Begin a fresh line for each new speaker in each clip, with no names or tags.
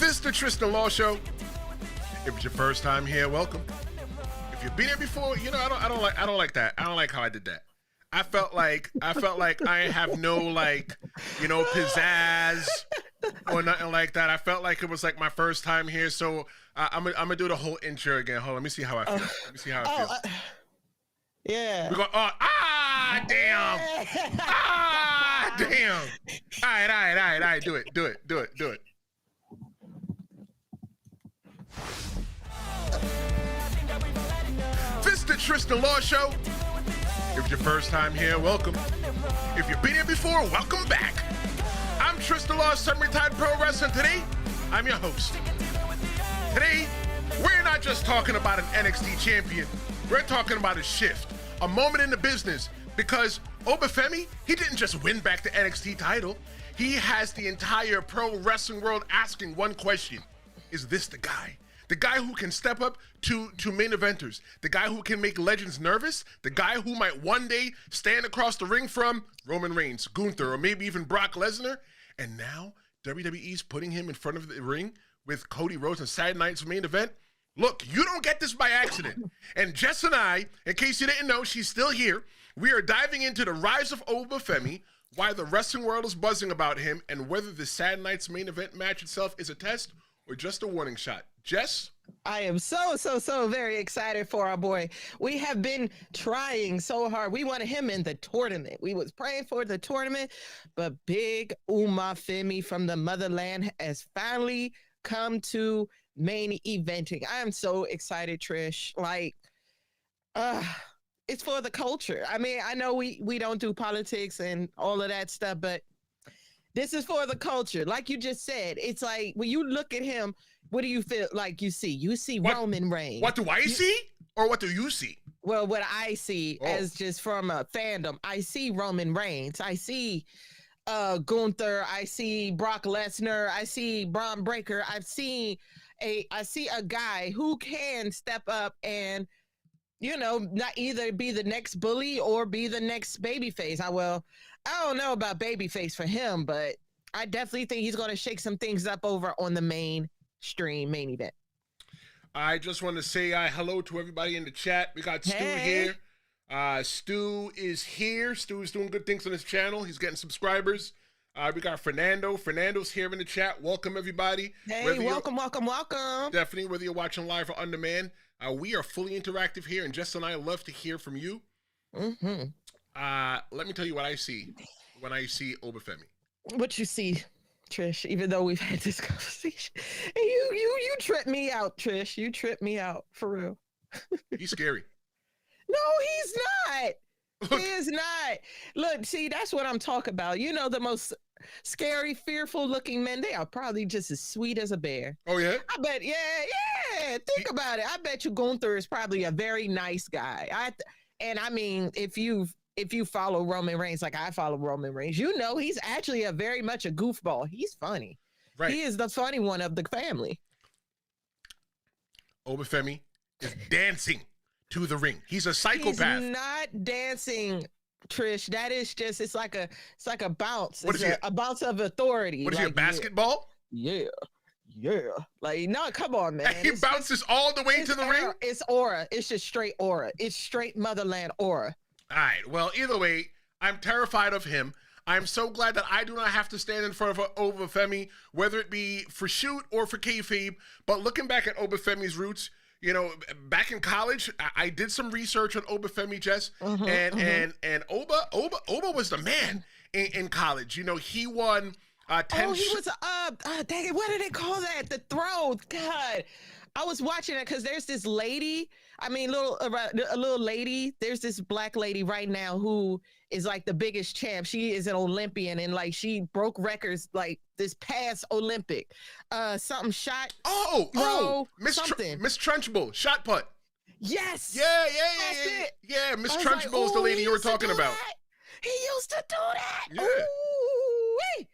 This is the Tristan Law Show. If it's your first time here, welcome. If you've been here before, you know I don't like that. I don't like how I did that. I felt like I have no pizzazz or nothing like that. I felt like it was like my first time here, so I'm gonna do the whole intro again. Hold on, let me see how I feel. Let me see how I feel.
Yeah.
We're going. Damn. Damn. All right. Do it. This is the Tristan Law Show. If it's your first time here, welcome. If you've been here before, welcome back. I'm Tristan Law, semi-retired pro wrestler. Today, I'm your host. Today, we're not just talking about an NXT champion. We're talking about a shift, a moment in the business, because Oba Femi, he didn't just win back the NXT title. He has the entire pro wrestling world asking one question. Is this the guy? The guy who can step up to main eventers. The guy who can make legends nervous. The guy who might one day stand across the ring from Roman Reigns, Gunther, or maybe even Brock Lesnar. And now WWE's putting him in front of the ring with Cody Rhodes on Saturday night's main event. Look, you don't get this by accident. And Jess and I, in case you didn't know, she's still here. We are diving into the rise of Oba Femi, why the wrestling world is buzzing about him, and whether the Saturday night's main event match itself is a test or just a warning shot. Jess?
I am so very excited for our boy. We have been trying so hard. We wanted him in the tournament. We was praying for the tournament, but big Oba Femi from the motherland has finally come to main eventing. I am so excited, Trish. It's for the culture. I mean, I know we don't do politics and all of that stuff, but this is for the culture. Like you just said, it's like when you look at him, what do you feel like you see? You see Roman Reigns.
What do I see? Or what do you see?
Well, what I see as just from a fandom, I see Roman Reigns. I see Gunther. I see Brock Lesnar. I see Braun Breaker. I see a guy who can step up and, not either be the next bully or be the next babyface. I don't know about babyface for him, but I definitely think he's going to shake some things up over on the main event.
I just want to say hello to everybody in the chat. We got Stu here. Stu is here. Stu is doing good things on his channel. He's getting subscribers. We got Fernando. Fernando's here in the chat. Welcome, everybody.
Hey, welcome.
Definitely, whether you're watching live or on demand, we are fully interactive here, and Jess and I love to hear from you.
Mm-hmm.
Let me tell you what I see when I see Oba Femi.
What you see, Trish, even though we've had this conversation. And you tripped me out, Trish. You tripped me out, for real.
He's scary.
No, he's not. He is not. Look, see, that's what I'm talking about. The most scary, fearful looking men, they are probably just as sweet as a bear.
Oh, yeah?
I bet, yeah. Think about it. I bet you Gunther is probably a very nice guy. I mean, if you follow Roman Reigns like I follow Roman Reigns, he's actually very much a goofball. He's funny.
Right.
He is the funny one of the family.
Oba Femi is dancing to the ring. He's a psychopath.
He's not dancing, Trish. That is just, it's like a bounce.
What
it's
is
a bounce of authority.
What is he, a basketball?
Yeah. Like, no, come on, man.
He bounces all the way to the ring?
It's aura. It's just straight aura. It's straight motherland aura.
All right. Well, either way, I'm terrified of him. I'm so glad that I do not have to stand in front of Oba Femi, whether it be for shoot or for kayfabe. But looking back at Oba Femi's roots, back in college, I did some research on Oba Femi, Jess, and Oba was the man in college. He won 10.
He was dang it, what do they call that? The throw. God. I was watching it because there's this lady. I mean, a little lady. There's this black lady right now who is like the biggest champ. She is an Olympian and she broke records like this past Olympic. Something shot.
Miss Trunchbull, shot put.
Yes.
Yeah. Miss Trunchbull is the lady you were talking about.
He used to do that.
Yeah.
Ooh,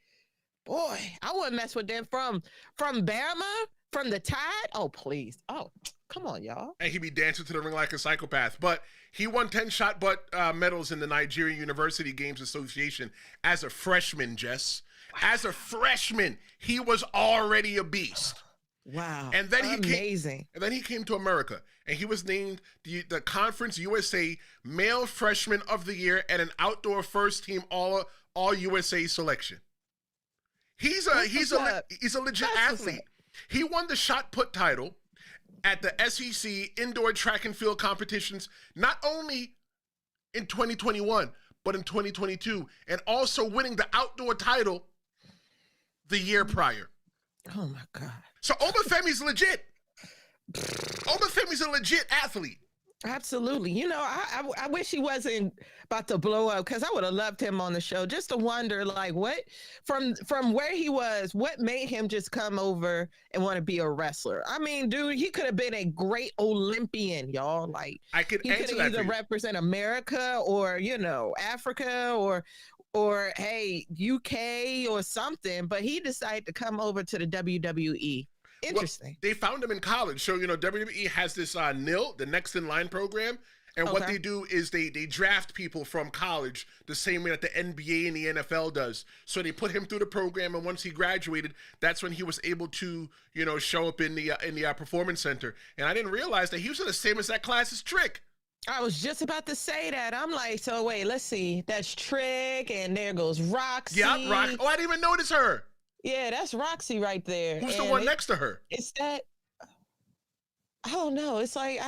boy, I wouldn't mess with them from Bama. From the Tide? Oh, please. Oh, come on, y'all.
And he'd be dancing to the ring like a psychopath. But he won 10 shot put medals in the Nigerian University Games Association as a freshman, Jess. As a freshman, he was already a beast.
Wow.
And then
amazing.
He came to America, and he was named the Conference USA Male Freshman of the Year and an outdoor first team all USA selection. He's a legit athlete. He won the shot put title at the SEC indoor track and field competitions, not only in 2021, but in 2022, and also winning the outdoor title the year prior.
Oh my God.
So Oba Femi's legit. Oba Femi's a legit athlete.
Absolutely. You know, I wish he wasn't about to blow up, because I would have loved him on the show, just to wonder, like, what from where he was, what made him just come over and want to be a wrestler. I mean, dude, he could have been a great Olympian, y'all. Like,
he could
either represent America or, you know, Africa or hey, UK or something, but he decided to come over to the WWE. Interesting.
Well, they found him in college. So, you know, WWE has this NIL, the Next in Line program. And what they do is they draft people from college the same way that the NBA and the NFL does. So they put him through the program, and once he graduated, that's when he was able to, you know, show up in the performance center. And I didn't realize that he was in the same as that class as Trick.
I was just about to say that. I'm like, so wait, let's see. That's Trick, and there goes Roxy.
Yeah, Roxy. Oh, I didn't even notice her.
Yeah, that's Roxy right there.
Who's the one next to her?
It's that. I don't know. It's like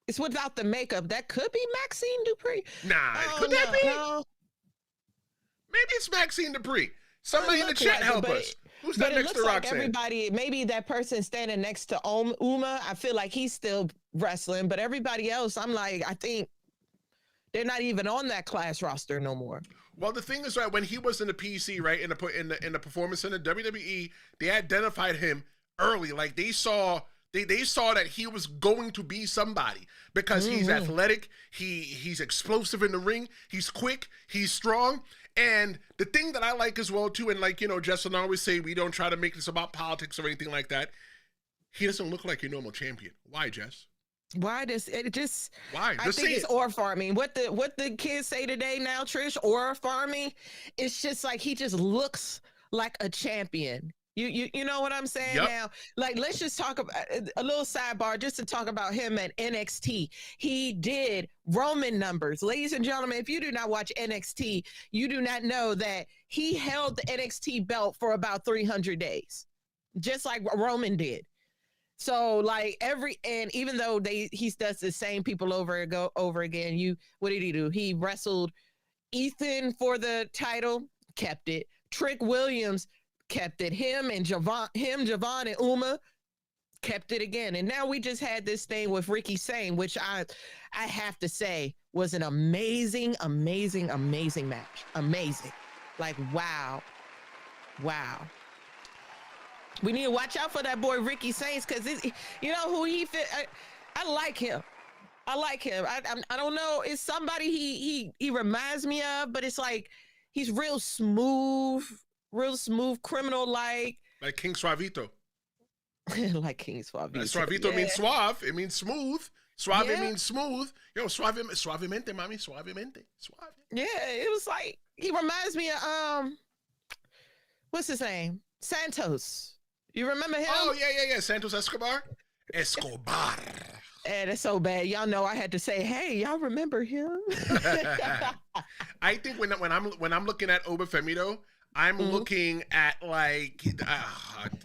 it's without the makeup. That could be Maxine Dupree.
Nah, could that be? No. Maybe it's Maxine Dupree. Somebody in the chat help us. Who's that next to Roxanne? Like
everybody, maybe that person standing next to Uma, I feel like he's still wrestling, but everybody else, I'm like, I think they're not even on that class roster no more.
Well, the thing is, right, when he was in the PC, right, in the performance center, WWE, they identified him early. Like, they saw that he was going to be somebody, because he's athletic, he's explosive in the ring, he's quick, he's strong. And the thing that I like as well, too, and like, you know, Jess and I always say, we don't try to make this about politics or anything like that. He doesn't look like your normal champion. Why, Jess?
Why does it just?
Why?
I think it's ore farming. What the kids say today now, Trish, ore farming. It's just like he just looks like a champion. You know what I'm saying?
Yep.
Now? Like, let's just talk about a little sidebar just to talk about him at NXT. He did Roman numbers. Ladies and gentlemen, if you do not watch NXT, you do not know that he held the NXT belt for about 300 days, just like Roman did. So like and even though he does the same people over again, what did he do? He wrestled Ethan for the title, kept it. Trick Williams kept it. Him, Javon, and Uma kept it again. And now we just had this thing with Ricky Sane, which I have to say was an amazing, amazing, amazing match. Amazing. Like, wow. We need to watch out for that boy Ricky Saints, because you know who he fit. I like him. I don't know. It's somebody he reminds me of, but it's like he's real smooth, criminal like
King Suavito.
Like King Suavito.
Suavito means suave. It means smooth. Suave means smooth. Yo, suavemente, mami, suavemente, suave.
Yeah, it was like he reminds me of what's his name? Santos. You remember him?
Oh, yeah. Santos Escobar.
And it's so bad. Y'all know I had to say, hey, y'all remember him?
I think when I'm looking at Oba Femi, though, I'm looking at like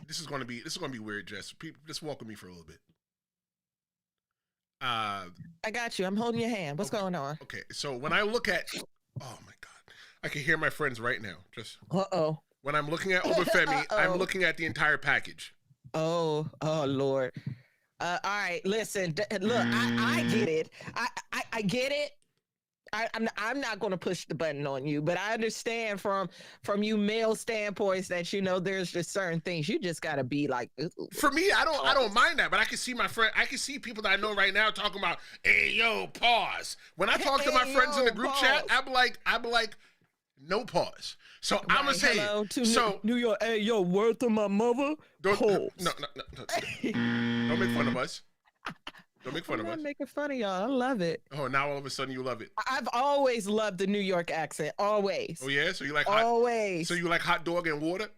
this is gonna be weird, Jess. Just walk with me for a little bit.
I got you. I'm holding your hand. What's going on?
Okay, so when I look at, oh my God, I can hear my friends right now. Just when I'm looking at Oba Femi, I'm looking at the entire package.
Oh Lord. All right, listen. Look, I get it. I get it. I'm not going to push the button on you, but I understand from you male standpoints that, you know, there's just certain things you just got to be like.
For me, I don't mind that, but I can see my friend. I can see people that I know right now talking about, hey yo, pause. When I talk to my friends in the group chat, I'm like, no pause. So right, I'm gonna say,
New York, hey yo, word to my mother.
No. Don't make fun of us. Don't make fun of us.
I'm not making fun of y'all. I love it.
Oh, now all of a sudden you love it.
I've always loved the New York accent. Always.
Oh yeah, so you like
always.
So you like hot dog and water?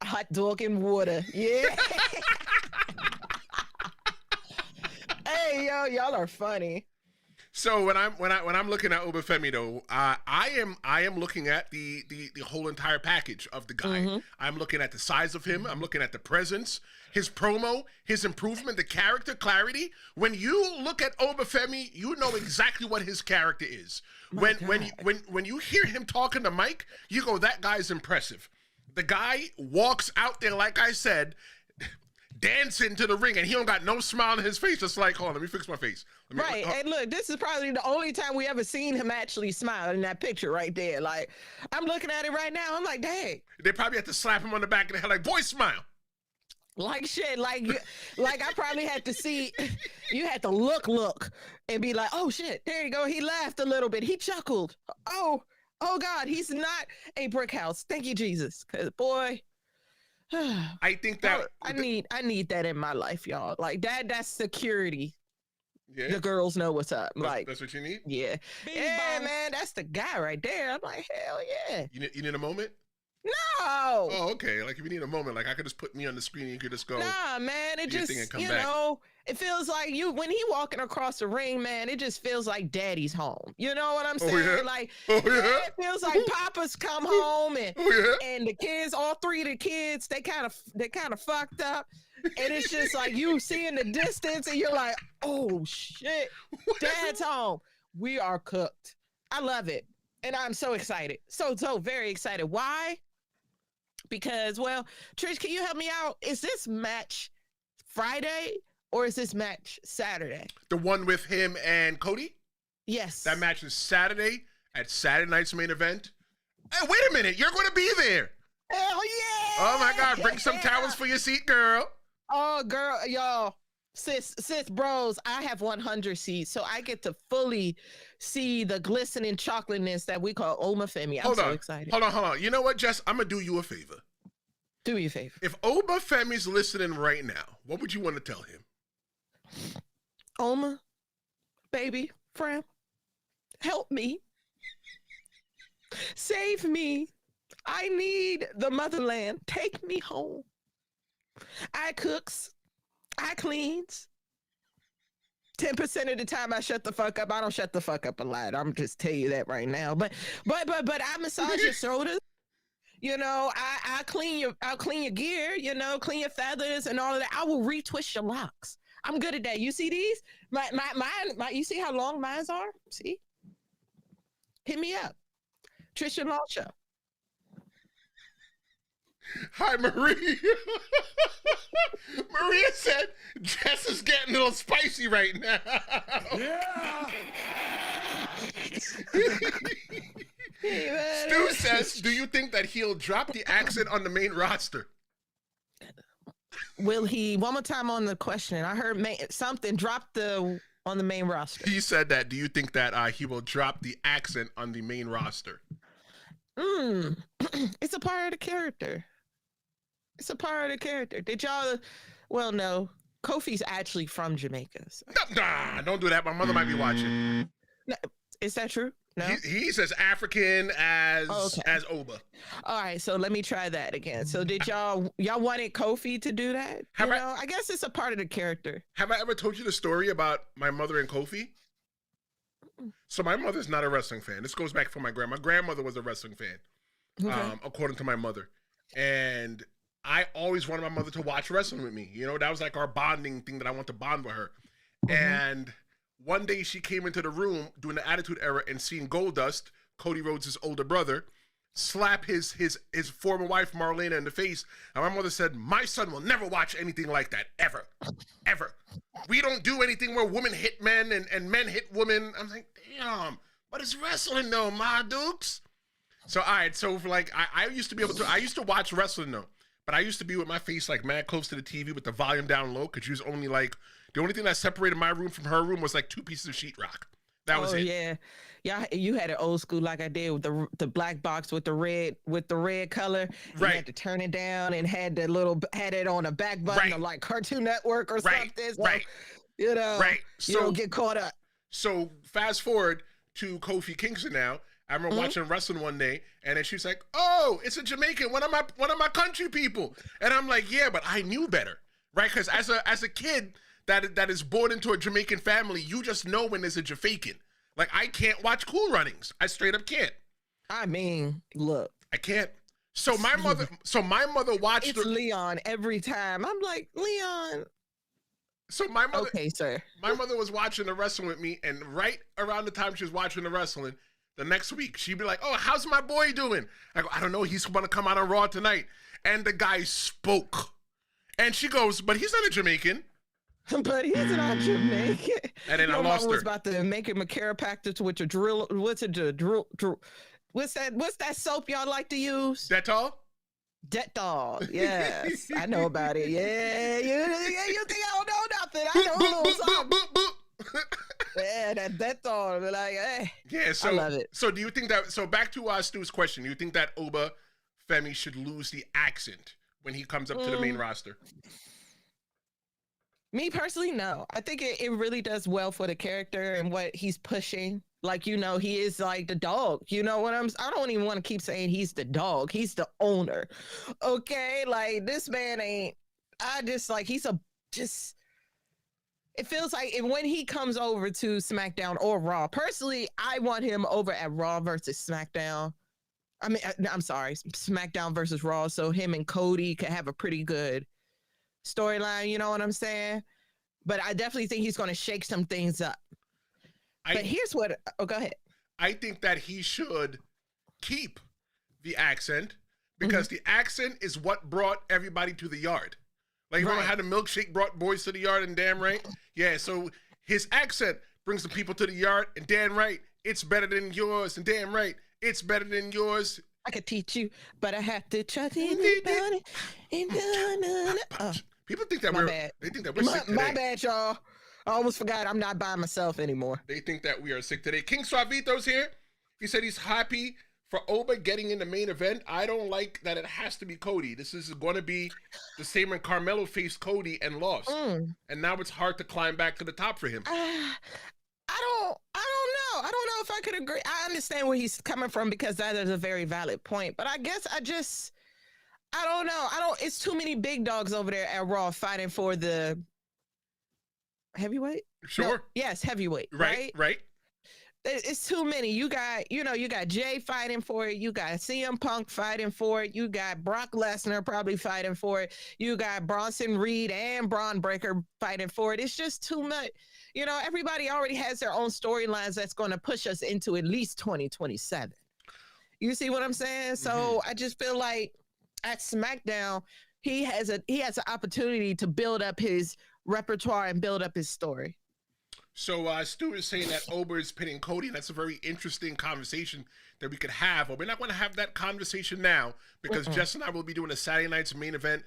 Hot dog and water. Yeah. Hey yo, y'all are funny.
So when I'm looking at Oba Femi though, I am looking at the whole entire package of the guy. Mm-hmm. I'm looking at the size of him. I'm looking at the presence, his promo, his improvement, the character clarity. When you look at Oba Femi, you know exactly what his character is. When you hear him talking to Mike, you go, that guy's impressive. The guy walks out there, like I said, dancing to the ring, and he don't got no smile on his face. Just like, hold on, let me fix my face.
And look, this is probably the only time we ever seen him actually smile in that picture right there. Like, I'm looking at it right now. I'm like, dang.
They probably had to slap him on the back of the head, like, boy, smile.
Like shit, like I probably had to see. You had to look, and be like, oh shit, there you go. He laughed a little bit. He chuckled. Oh God, he's not a brick house. Thank you, Jesus. Cause boy.
I think that
I need that in my life, y'all. Like that's security.
Yeah.
The girls know what's up.
That's what you need?
Yeah. Yeah, man, that's the guy right there. I'm like, hell yeah.
You need a moment?
No.
Oh, okay. Like if you need a moment, like I could just put me on the screen and you could just go.
Nah, man. It just, you
back.
know, it feels like when he walking across the ring, man, it just feels like daddy's home. You know what I'm saying?
Oh, yeah?
Like,
yeah.
It feels like Papa's come home and and the kids, all three of the kids, they kind of fucked up. And it's just like you see in the distance and you're like, oh shit, Dad's home. We are cooked. I love it. And I'm so excited. So very excited. Why? Because, well, Trish, can you help me out? Is this match Friday or is this match Saturday?
The one with him and Cody?
Yes.
That match is Saturday at Saturday night's main event. Hey, wait a minute. You're going to be there.
Hell yeah.
Oh, my God. Bring some towels for your seat, girl.
Oh, girl, y'all. Sis, bros, I have 100 seats, so I get to fully see the glistening chocolateness that we call Oba Femi. I'm so excited.
Hold on. You know what, Jess? I'm going to do you a favor.
Do me a favor.
If Oba Femi's listening right now, what would you want to tell him?
Oma, baby, friend, help me. Save me. I need the motherland. Take me home. I cooks. I cleans. 10% of the time I shut the fuck up. I don't shut the fuck up a lot. I'm just tell you that right now. But I massage your shoulders. You know, I'll clean your gear, you know, clean your feathers and all of that. I will retwist your locks. I'm good at that. You see these? My you see how long mine are? See? Hit me up. Trisha Law Show.
Hi, Maria. Maria said Jess is getting a little spicy right now. Yeah. Stu says, do you think that he'll drop the accent on the main roster?
Will he, one more time on the question, I heard something dropped on the main roster.
He said that, do you think that he will drop the accent on the main roster?
It's a part of the character. It's a part of the character. Did y'all, well, no, Kofi's actually from Jamaica. So.
Nah, don't do that. My mother might be watching.
No, is that true? No.
He's as African as Oba.
All right, so let me try that again. So did y'all wanted Kofi to do that? I guess it's a part of the character.
Have I ever told you the story about my mother and Kofi? So my mother's not a wrestling fan. This goes back from my grandma. My grandmother was a wrestling fan, according to my mother. And I always wanted my mother to watch wrestling with me. You know, that was like our bonding thing that I want to bond with her. Mm-hmm. And one day she came into the room during the Attitude Era and seen Goldust, Cody Rhodes' older brother, slap his former wife Marlena in the face. And my mother said, my son will never watch anything like that, ever. Ever. We don't do anything where women hit men and men hit women. I'm like, damn, but it's wrestling though, my dukes. So, all right, so for like, I used to watch wrestling though. But I used to be with my face like mad close to the TV with the volume down low because she was only like, the only thing that separated my room from her room was like 2 pieces of sheetrock. That was it.
Yeah, you had it old school like I did with the black box with the red color. You had to turn it down and had it on a back button of like Cartoon Network or something. So, You know,
right?
So, you don't get caught up.
So fast forward to Kofi Kingston now. I remember watching wrestling one day, and then she's like, "Oh, it's a Jamaican, one of my country people," and I'm like, "Yeah, but I knew better, right? Because as a kid that is born into a Jamaican family, you just know when there's a Jamaican. Like I can't watch Cool Runnings. I straight up can't.
I mean, look,
I can't. So my mother watched.
It's Leon every time. I'm like, Leon.
So my mother.
Okay, sir.
My mother was watching the wrestling with me, and right around the time she was watching the wrestling. The next week, she'd be like, "Oh, how's my boy doing?" I go, "I don't know. He's going to come out on Raw tonight." And the guy spoke. And she goes, "But he's not a Jamaican."
But he's not Jamaican.
And then I lost her.
Was about to make him a chiropractor with a drill. What's that soap y'all like to use?
Dettol?
Dettol. Yes. I know about it. Yeah. You think I don't know nothing. I know a little something. Yeah, that's all. Like, hey,
yeah, so
I love it.
So do you think that? So back to Stu's question. Do you think that Oba Femi should lose the accent when he comes up to the main roster?
Me personally, no. I think it really does well for the character and what he's pushing. Like, you know, he is like the dog. You know what I don't even want to keep saying he's the dog. He's the owner. Okay, like this man ain't. I just like it feels like when he comes over to SmackDown or Raw, personally, I want him over at Raw versus SmackDown. I mean, I'm sorry, SmackDown versus Raw. So him and Cody could have a pretty good storyline. You know what I'm saying? But I definitely think he's going to shake some things up. But here's what. Oh, go ahead.
I think that he should keep the accent because the accent is what brought everybody to the yard. Like, you remember how the milkshake brought boys to the yard and damn right? Yeah, so his accent brings the people to the yard and damn right, it's better than yours and damn right, it's better than yours.
I could teach you, but I have to trust in
People think that they think that we're sick today.
My bad, y'all. I almost forgot I'm not by myself anymore.
They think that we are sick today. King Suavito's here. He said he's happy for Oba getting in the main event. I don't like that it has to be Cody. This is going to be the same when Carmelo faced Cody and lost. And now it's hard to climb back to the top for him.
I don't know. I don't know if I could agree. I understand where he's coming from because that is a very valid point. But I guess I don't know. It's too many big dogs over there at Raw fighting for the heavyweight?
Sure.
No, yes, heavyweight.
Right.
It's too many. You got Jay fighting for it. You got CM Punk fighting for it. You got Brock Lesnar probably fighting for it. You got Bronson Reed and Braun Breaker fighting for it. It's just too much. You know, everybody already has their own storylines that's going to push us into at least 2027. You see what I'm saying? So I just feel like at SmackDown, he has an opportunity to build up his repertoire and build up his story.
So Stu is saying that Oba is pinning Cody, and that's a very interesting conversation that we could have. But we're not going to have that conversation now because Jess and I will be doing a Saturday night's main event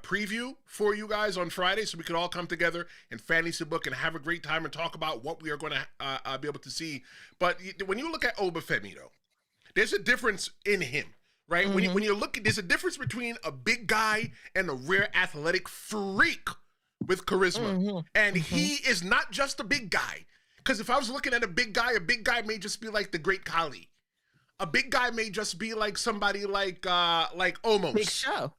preview for you guys on Friday, so we could all come together and fantasy book and have a great time and talk about what we are going to be able to see. But when you look at Oba Femi, though, there's a difference in him, right? When you look at, there's a difference between a big guy and a rare athletic freak with charisma. And he is not just a big guy. Because if I was looking at a big guy may just be like the Great Khali. A big guy may just be like somebody like Omos.
Big Show.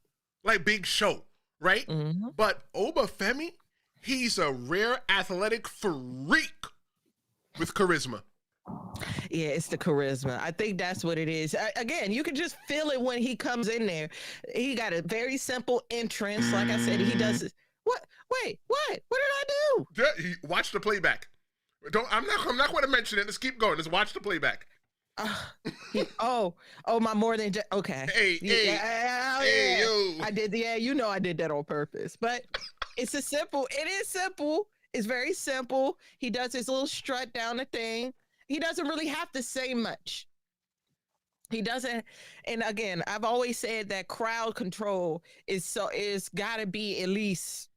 Like Big Show, right? But Oba Femi, he's a rare athletic freak with charisma.
Yeah, it's the charisma. I think that's what it is. Again, you can just feel it when he comes in there. He got a very simple entrance. Like I said, he does it. What? Wait, what? What did I do?
Watch the playback. I'm not going to mention it. Let's keep going. Let's watch the playback. My more than just okay. Hey, yo.
I did. Yeah, you know I did that on purpose. But it is simple. It's very simple. He does his little strut down the thing. He doesn't really have to say much. He doesn't, and again, I've always said that crowd control is got to be at least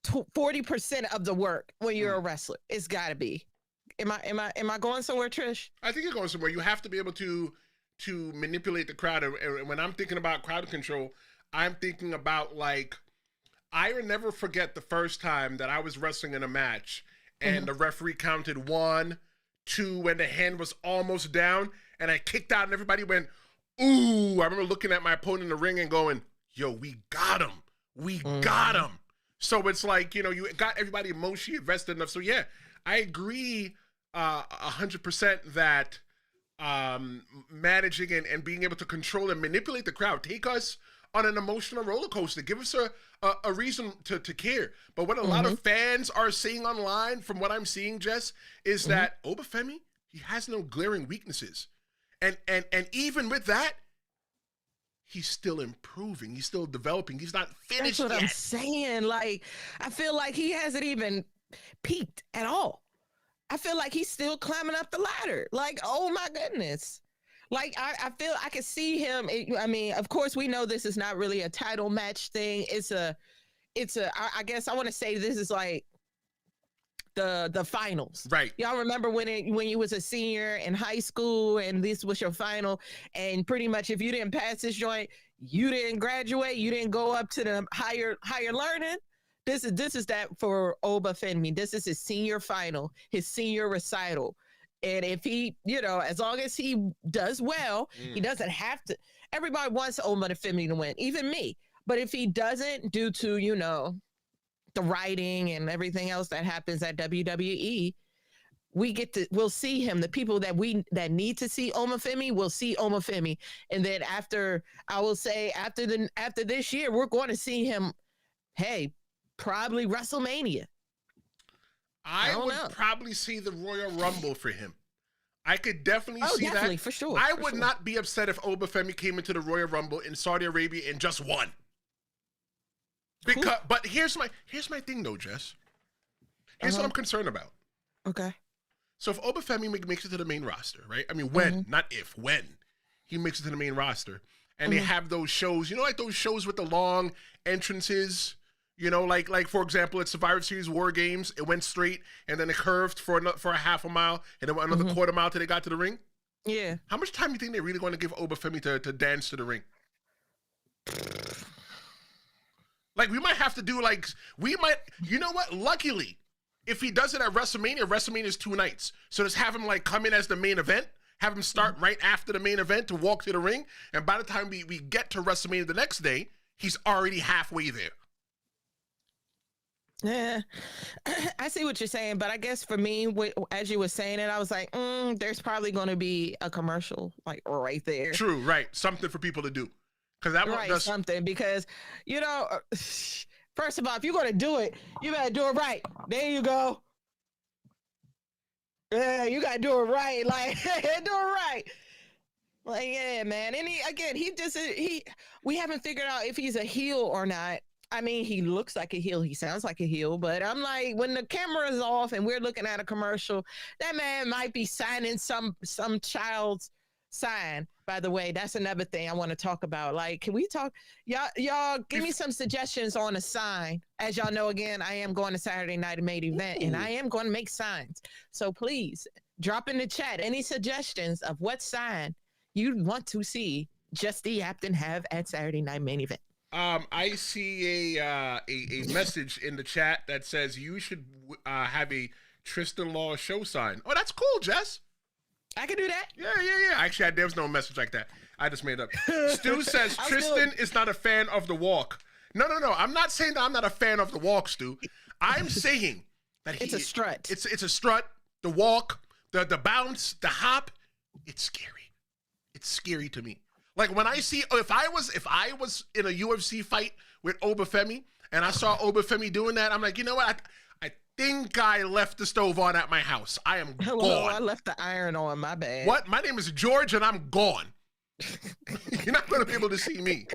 40% of the work when you're a wrestler. It's got to be. Am I going somewhere, Trish?
I think you're going somewhere. You have to be able to manipulate the crowd. And when I'm thinking about crowd control, I'm thinking about like I will never forget the first time that I was wrestling in a match and the referee counted 1, 2, when the hand was almost down, and I kicked out and everybody went, ooh. I remember looking at my opponent in the ring and going, yo, we got him. We got him. So it's like, you know, you got everybody emotionally invested enough. So yeah, I agree 100% that managing and being able to control and manipulate the crowd, take us on an emotional roller coaster, give us a reason to care. But what a lot of fans are saying online, from what I'm seeing, Jess, is that Oba Femi, he has no glaring weaknesses. And even with that, he's still improving. He's still developing. He's not finished yet.
That's what I'm saying. Like, I feel like he hasn't even peaked at all. I feel like he's still climbing up the ladder. Like, oh my goodness. Like, I feel I can see him. I mean, of course, we know this is not really a title match thing. I guess I want to say this is like the finals.
Right.
Y'all remember when you was a senior in high school and this was your final, and pretty much if you didn't pass this joint, you didn't graduate, you didn't go up to the higher learning. This is that for Oba Femi. This is his senior final, his senior recital. And if he, you know, as long as he does well, he doesn't have to. Everybody wants Oba Femi to win, even me. But if he doesn't, due to, you know, the writing and everything else that happens at WWE, we'll see him. The people that need to see Oba Femi will see Oba Femi. And then after this year, we're going to see him, probably WrestleMania.
I would probably see the Royal Rumble for him. I could definitely see
definitely,
that.
for sure.
I would not be upset if Oba Femi came into the Royal Rumble in Saudi Arabia and just won. But here's my thing though, Jess. Here's what I'm concerned about.
Okay.
So if Oba Femi makes it to the main roster, right? I mean, when, not if, when he makes it to the main roster, and they have those shows, you know, like those shows with the long entrances. You know, like for example, at Survivor Series War Games, it went straight and then it curved for a half a mile and then another quarter mile till they got to the ring.
Yeah.
How much time do you think they're really going to give Oba Femi to dance to the ring? Like, we might have to do you know what? Luckily, if he does it at WrestleMania is 2 nights. So just have him like come in as the main event, have him start right after the main event to walk to the ring. And by the time we get to WrestleMania the next day, he's already halfway there.
Yeah, I see what you're saying, but I guess for me, as you were saying it, I was like, there's probably going to be a commercial like right there.
True, right? Something for people to do, because that
right, something. Because you know, first of all, if you're going to do it, you better do it right. There you go. Yeah, you got to do it right. Like, do it right. Like, yeah, man. And we haven't figured out if he's a heel or not. I mean, he looks like a heel. He sounds like a heel. But I'm like, when the camera is off and we're looking at a commercial, that man might be signing some child's sign. By the way, that's another thing I want to talk about. Like, can we talk? Y'all give me some suggestions on a sign. As y'all know, again, I am going to Saturday Night Main Event, and I am going to make signs. So please drop in the chat any suggestions of what sign you want to see Just the Yapton have at Saturday Night Main Event.
I see a message in the chat that says you should have a Tristan Law show sign. Oh, that's cool, Jess.
I can do that.
Yeah. Actually, there's no message like that. I just made it up. Stu says Tristan is not a fan of the walk. No. I'm not saying that I'm not a fan of the walk, Stu. I'm saying that
it's a strut.
It's a strut. The walk, the bounce, the hop. It's scary. It's scary to me. Like when I see, if I was in a UFC fight with Oba Femi and I saw Oba Femi doing that, I'm like, you know what? I think I left the stove on at my house. I am gone.
I left the iron on. My bad.
What? My name is George and I'm gone. You're not going to be able to see me.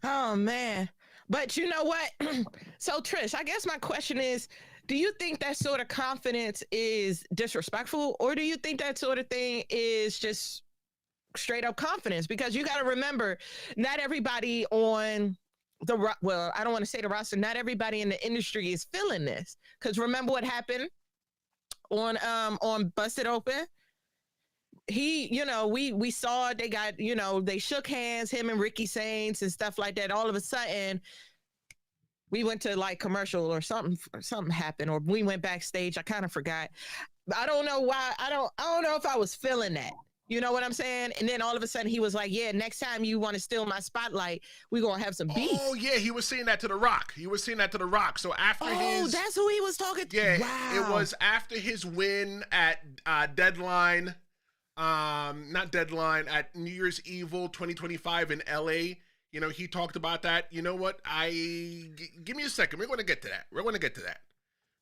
Oh man. But you know what? So Trish, I guess my question is, do you think that sort of confidence is disrespectful, or do you think that sort of thing is just straight up confidence? Because you got to remember, not everybody on I don't want to say the roster, not everybody in the industry is feeling this. Because remember what happened on Busted Open? he, you know, we saw they got, you know, they shook hands, him and Ricky Saints and stuff like that. All of a sudden, we went to like commercial or something happened, or we went backstage. I kind of forgot. I don't know why. I don't know if I was feeling that. You know what I'm saying? And then all of a sudden he was like, yeah, next time you want to steal my spotlight, we're going to have some beef.
Oh, yeah. He was saying that to The Rock. So after his...
that's who he was talking to?
Yeah,
wow.
It was after his win at Deadline, not Deadline, at New Year's Evil 2025 in LA. You know, he talked about that. You know what? Give me a second. We're going to get to that.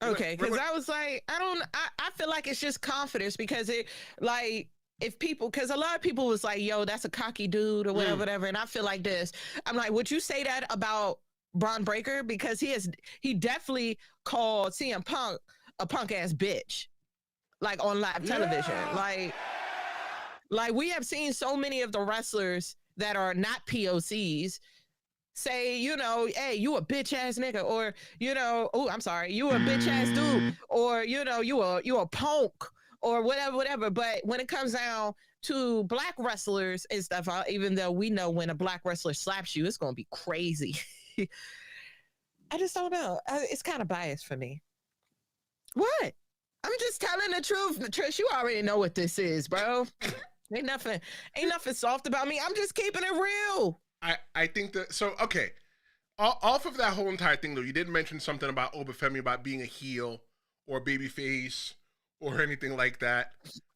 Okay, because I was like, I feel like it's just confidence because it, like... If people, because a lot of people was like, yo, that's a cocky dude or whatever. And I feel like this. I'm like, would you say that about Braun Breaker? Because he definitely called CM Punk a punk ass bitch, like on live television. Like we have seen so many of the wrestlers that are not POCs say, you know, hey, you a bitch ass nigga, or, you know, oh, I'm sorry, you a bitch ass dude, or, you know, you a punk, or whatever. But when it comes down to black wrestlers and stuff, even though we know when a black wrestler slaps you, it's going to be crazy. I just don't know. It's kind of biased for me. What? I'm just telling the truth. Trish, you already know what this is, bro. Ain't nothing soft about me. I'm just keeping it real.
I think that, so, okay. Off of that whole entire thing, though, you did mention something about Oba Femi, about being a heel or babyface or anything like that.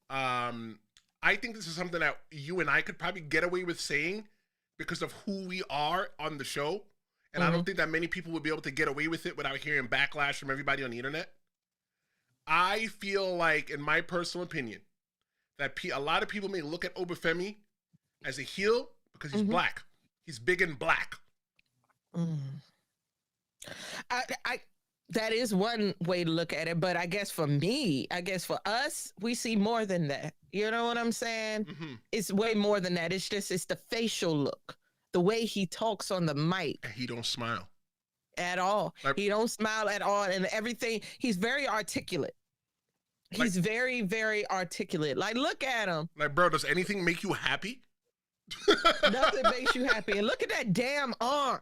I think this is something that you and I could probably get away with saying because of who we are on the show. And I don't think that many people would be able to get away with it without hearing backlash from everybody on the internet. I feel like, in my personal opinion, that a lot of people may look at Oba Femi as a heel because he's black. He's big and black.
That is one way to look at it, but I guess for for us, we see more than that. You know what I'm saying? It's way more than that. It's the facial look, the way he talks on the mic.
And he don't smile
at all. He don't smile at all, and everything. He's very articulate. He's very, very articulate. Like, look at him.
Like, bro, does anything make you happy?
Nothing makes you happy. And look at that damn arm.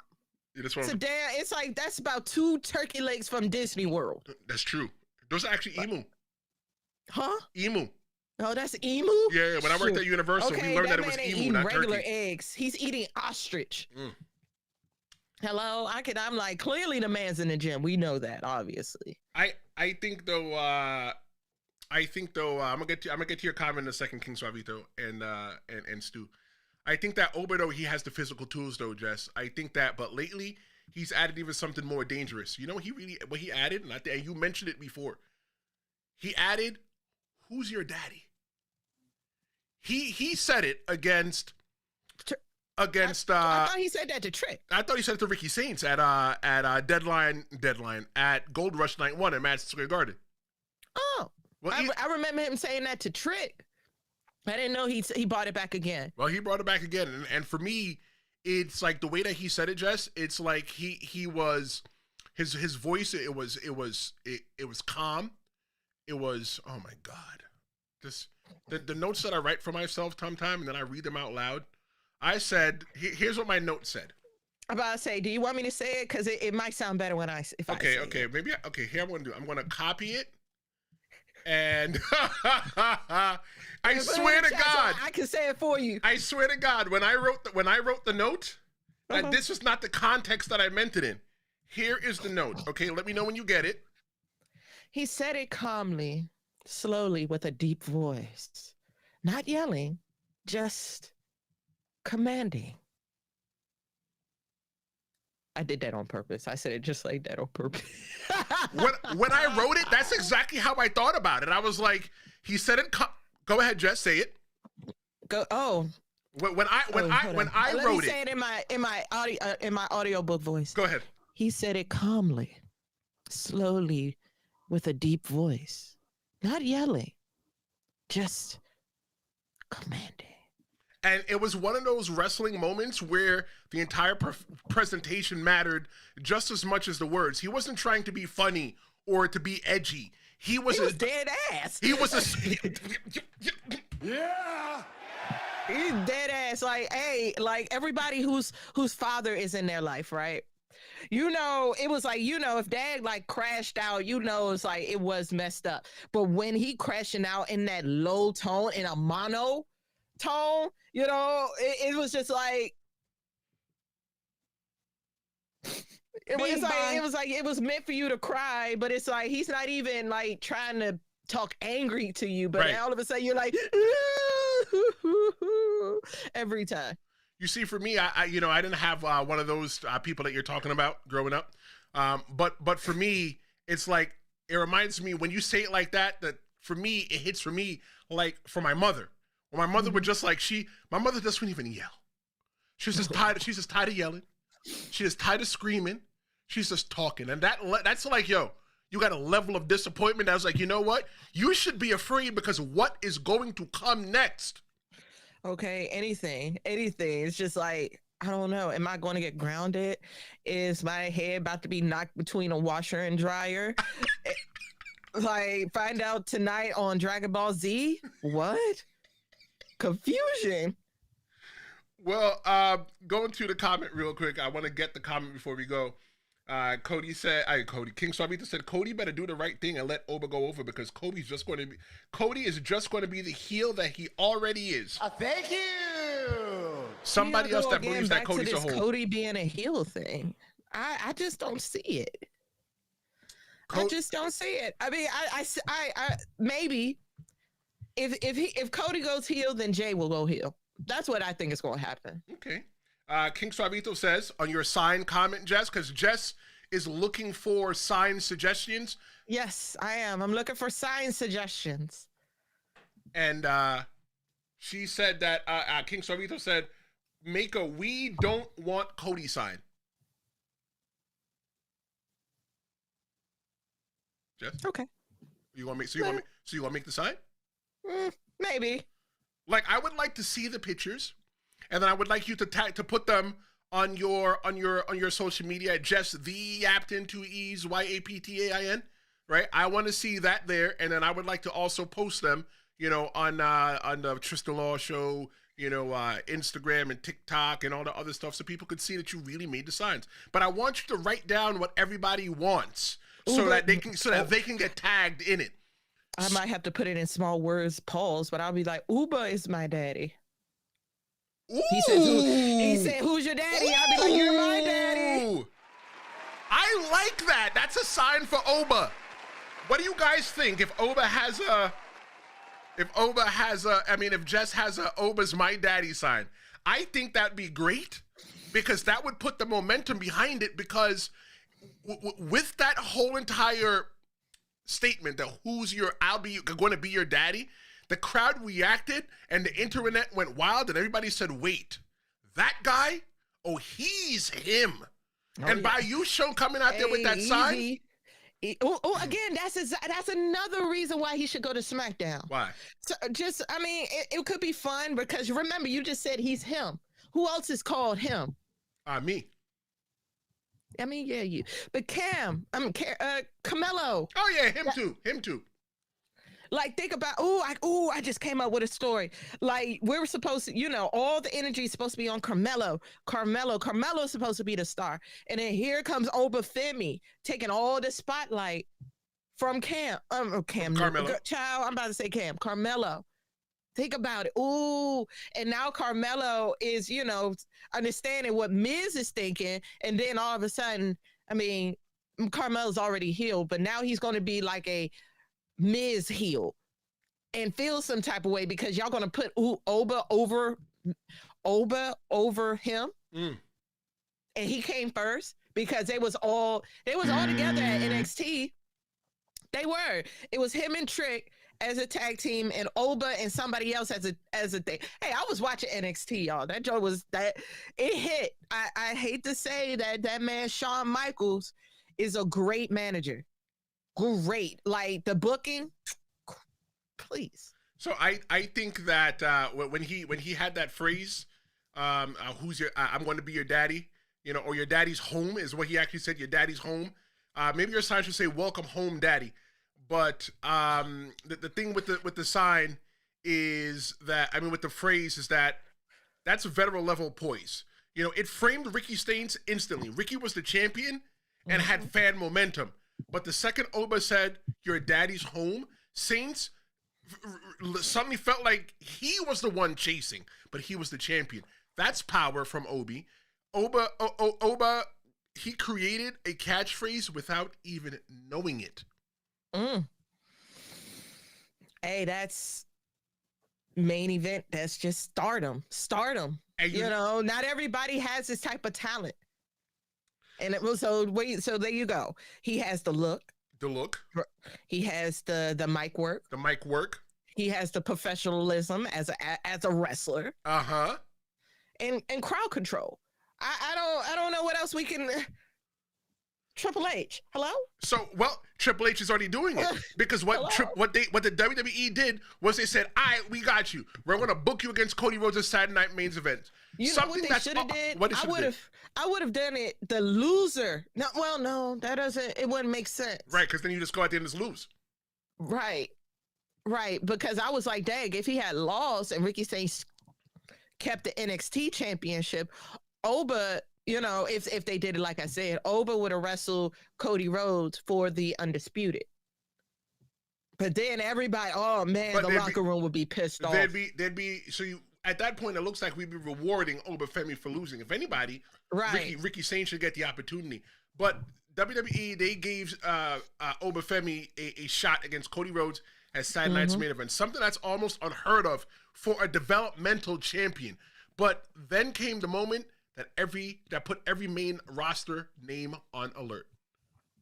It's like that's about 2 turkey legs from Disney World.
That's true. Those are actually emu.
Huh?
Emu.
Oh, that's emu?
Yeah, when I worked at Universal, we learned that it was emu, not
regular
turkey.
Eggs. He's eating ostrich. Hello? I'm like, clearly the man's in the gym. We know that, obviously.
I think though, I'm gonna get to your comment in a second, King Suavito and Stu. I think that Oba, though, he has the physical tools, though, Jess. I think that, but lately, he's added even something more dangerous. You know what he added? And you mentioned it before. He added, who's your daddy? He said it against... I
thought he said that to Trick.
I thought he said it to Ricky Saints at Deadline, at Gold Rush Night 1 at Madison Square Garden.
Oh, well, I remember him saying that to Trick. I didn't know he brought it back again.
Well, he brought it back again, and for me, it's like the way that he said it, Jess. It's like he was his voice. It was calm. It was, oh my God, the notes that I write for myself sometime, and then I read them out loud. I said, here's what my note said.
I'm about to say, do you want me to say it? Because it might sound better when I say it.
Here I'm gonna do. I'm gonna copy it. And I swear to God,
I can say it for you.
I swear to God, when I wrote the note, that this was not the context that I meant it in. Here is the note. Okay, let me know when you get it.
He said it calmly, slowly, with a deep voice, not yelling, just commanding. I did that on purpose. I said it just like that on purpose.
when I wrote it, that's exactly how I thought about it. I was like, he said it. Go ahead, Jess, say it.
Go. Oh.
When I
Let
wrote
me say it in my audiobook voice.
Go ahead.
He said it calmly, slowly, with a deep voice, not yelling, just commanding.
And it was one of those wrestling moments where the entire presentation mattered just as much as the words. He wasn't trying to be funny or to be edgy. He was
dead ass.
He was
Yeah.
He's dead ass. Like, hey, like everybody whose father is in their life, right? You know, it was like, you know, if dad like crashed out, you know, it's like it was messed up. But when he crashing out in that low tone, in a mono tone, you know, it was just like it was meant for you to cry, but it's like he's not even like trying to talk angry to you, but all of a sudden you're like every time.
You see, for me, I you know, I didn't have one of those people that you're talking about growing up. But for me, it's like, it reminds me when you say it like that, that for me, it hits for me like for my mother. When my mother would just like, my mother just wouldn't even yell. She's just tired of yelling. She's just tired of screaming. She's just talking. And that's like, yo, you got a level of disappointment. I was like, you know what? You should be afraid because what is going to come next?
Okay, anything. It's just like, I don't know. Am I going to get grounded? Is my head about to be knocked between a washer and dryer? Like, find out tonight on Dragon Ball Z? What? Confusion.
Well, going to the comment real quick. I want to get the comment before we go. King Suavito said, Cody better do the right thing and let Oba go over because Cody is just going to be the heel that he already is.
Thank you.
Somebody else that believes that Cody's a whole.
Cody being a heel thing. I just don't see it. I just don't see it. I mean, I maybe if Cody goes heel, then Jay will go heel. That's what I think is going to happen.
Okay. King Suavito says, on your sign comment, Jess, because Jess is looking for sign suggestions.
Yes, I am. I'm looking for sign suggestions.
And she said that, King Suavito said, make a "we don't want Cody" sign. Jess?
Okay.
You want to make the sign?
Maybe.
Like, I would like to see the pictures. And then I would like you to put them on your social media at just the Yapton, 2 E's, YAPTAIN, right? I want to see that there, and then I would like to also post them, you know, on the Tristan Law Show, you know, Instagram and TikTok and all the other stuff, so people could see that you really made the signs. But I want you to write down what everybody wants, so that they can get tagged in it.
I might have to put it in small words, pause, but I'll be like, Uba is my daddy.
Ooh.
He said, who's your daddy? I'll be like, you're my daddy.
I like that. That's a sign for Oba. What do you guys think? If Jess has a Oba's my daddy sign, I think that'd be great because that would put the momentum behind it because with that whole entire statement that going to be your daddy, the crowd reacted and the internet went wild and everybody said, wait, that guy? Oh, he's him. By you coming out there with that sign.
Again, that's another reason why he should go to SmackDown.
Why?
So it could be fun because remember, you just said he's him. Who else is called him?
Me.
I mean, yeah, you. But Carmelo.
Oh yeah, him too.
Like, think about, I just came up with a story. Like, we were supposed to, you know, all the energy is supposed to be on Carmelo. Carmelo's supposed to be the star. And then here comes Oba Femi taking all the spotlight from Carmelo. Child, I'm about to say Carmelo. Think about it. Ooh. And now Carmelo is, you know, understanding what Miz is thinking. And then all of a sudden, I mean, Carmelo's already healed, but now he's going to be like a Miz heel and feel some type of way because y'all gonna put Oba over him, and he came first because they was all together at NXT. It was him and Trick as a tag team and Oba and somebody else as a thing. Hey, I was watching NXT, y'all. That joke it hit. I hate to say that man Shawn Michaels is a great manager. Great, like the booking, please.
So I think that when he had that phrase, I'm going to be your daddy, you know, or your daddy's home is what he actually said. Your daddy's home. Maybe your sign should say "Welcome home, Daddy." But the thing with the sign is that, I mean, with the phrase is that that's a veteran level poise. You know, it framed Ricky Steins instantly. Ricky was the champion and had fan momentum. But the second Oba said, "Your daddy's home," Saints suddenly felt like he was the one chasing, but he was the champion. That's power from Obi. Oba, he created a catchphrase without even knowing it.
Hey, that's main event. That's just stardom. And you know, not everybody has this type of talent. And it was so there you go. He has the look. He has the mic work. He has the professionalism as a wrestler. And crowd control. I don't know what else we can. Triple H, hello?
So, well, Triple H is already doing it because what the WWE did was they said, "All right, we got you. We're going to book you against Cody Rhodes' Saturday Night Main Event."
You know what they should have did? I would have done it. The loser. No, that doesn't. It wouldn't make sense.
Right, because then you just go out there and just lose.
Right. Because I was like, dang, if he had lost and Ricky Steins kept the NXT championship, Oba. You know, if they did it like I said, Oba would have wrestled Cody Rhodes for the Undisputed. But then everybody, oh man, the locker room would be pissed off.
There'd be at that point it looks like we'd be rewarding Oba Femi for losing. If anybody,
right,
Ricky Steins should get the opportunity. But WWE, they gave Oba Femi a shot against Cody Rhodes as Saturday Night's Main Event. Something that's almost unheard of for a developmental champion. But then came the moment that put every main roster name on alert.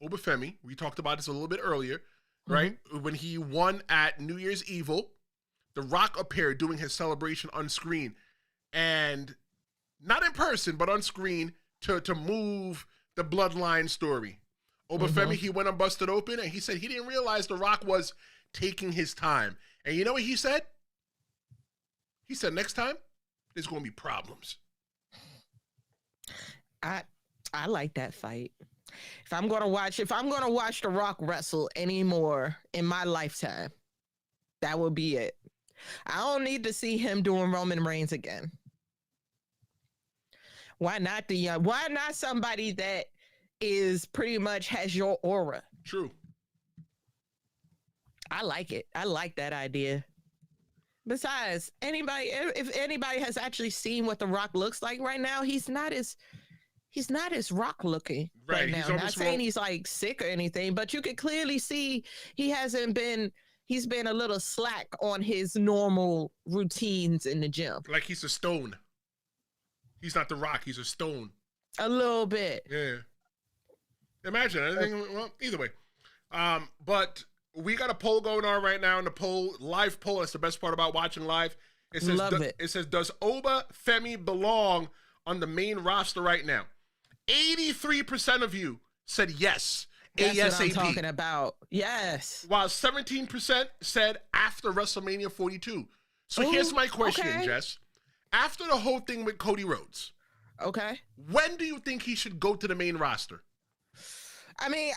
Oba Femi, we talked about this a little bit earlier, right? When he won at New Year's Evil, The Rock appeared doing his celebration on screen, and not in person, but on screen to move the bloodline story. Oba Femi, he went and busted open, and he said he didn't realize The Rock was taking his time. And you know what he said? He said, next time, there's going to be problems.
I like that fight. If I'm gonna watch The Rock wrestle anymore in my lifetime, that will be it. I don't need to see him doing Roman Reigns again. Why not why not somebody that is pretty much has your aura?
True.
I like it. I like that idea. Besides, if anybody has actually seen what The Rock looks like right now, he's not as Rock looking right now. Not saying he's like sick or anything, but you can clearly see he's been a little slack on his normal routines in the gym.
Like he's a stone. He's not The Rock, he's a stone.
A little bit.
Yeah. Imagine anything. Well, either way. But we got a poll going on right now, and the live poll, that's the best part about watching live. It says, does Oba Femi belong on the main roster right now? 83% of you said yes.
That's
ASAP.
what I'm talking about. Yes.
While 17% said after WrestleMania 42. So here's my question, Jess. After the whole thing with Cody Rhodes, when do you think he should go to the main roster?
I mean,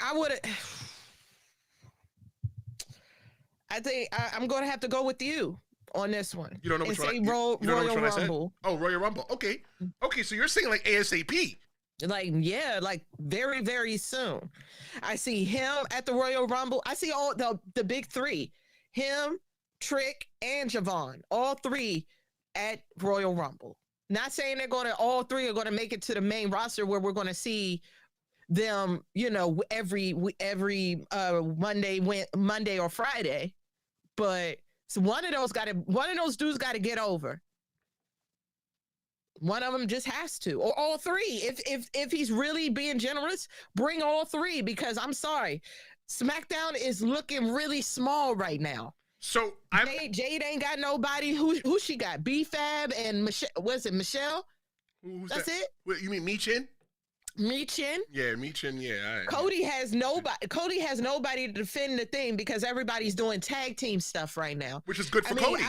I think I'm going to have to go with you on this one.
You don't know which one?
Royal Rumble.
Oh, Royal Rumble. Okay, so you're saying like ASAP.
Like, yeah, like very, very soon. I see him at the Royal Rumble. I see all the big three, him, Trick, and Javon, all three at Royal Rumble. Not saying all three are going to make it to the main roster where we're going to see them, you know, every Monday or Friday, but one of those dudes got to get over. One of them just has to, or all three. If he's really being generous, bring all three, because I'm sorry, SmackDown is looking really small right now.
So
Jade ain't got nobody. Who she got? B-Fab and Michelle. Was it Michelle? That's it.
Wait, you mean Michin?
Michin?
Yeah, Michin. Yeah.
Cody has nobody. Cody has nobody to defend the thing because everybody's doing tag team stuff right now,
which is good for Cody.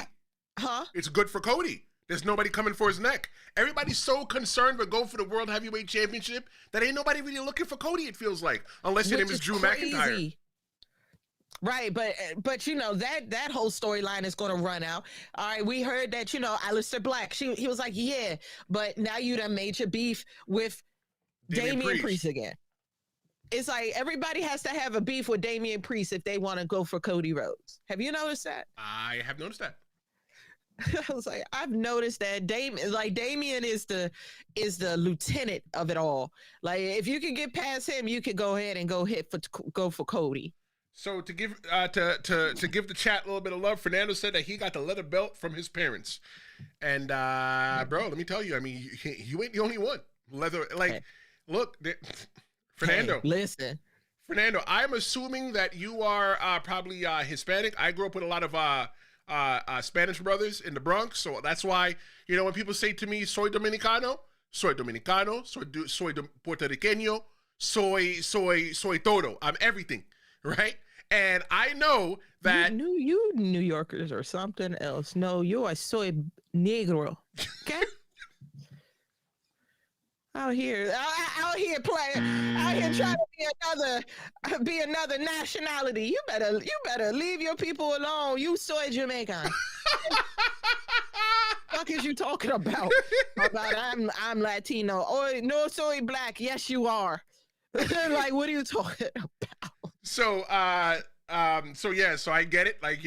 It's good for Cody. There's nobody coming for his neck. Everybody's so concerned with going for the World Heavyweight Championship that ain't nobody really looking for Cody, it feels like. Unless your name is Drew McIntyre.
Right, but you know that whole storyline is going to run out. All right, we heard that Aleister Black. He was like, yeah, but now you done made your beef with Damian Priest again. It's like everybody has to have a beef with Damian Priest if they want to go for Cody Rhodes. Have you noticed that?
I have noticed that.
I was like, I've noticed that Damian is the lieutenant of it all. Like, if you can get past him, you can go ahead and go for Cody.
So to give to give the chat a little bit of love, Fernando said that he got the leather belt from his parents, and bro, let me tell you, I mean, you ain't the only one. Leather, like, hey. Look, Fernando.
Hey, listen,
Fernando, I'm assuming that you are probably Hispanic. I grew up with a lot of Spanish brothers in the Bronx, so that's why when people say to me, "Soy dominicano," soy puertorriqueño, soy todo. I'm everything, right? And I know that
you New Yorkers or something else. No, you are soy negro. Okay. out here playing, out here trying to be another nationality. You better leave your people alone. You soy Jamaican. What is you talking about? I'm Latino. Oh no, soy black. Yes, you are. Like, what are you talking about?
So so I get it. Like,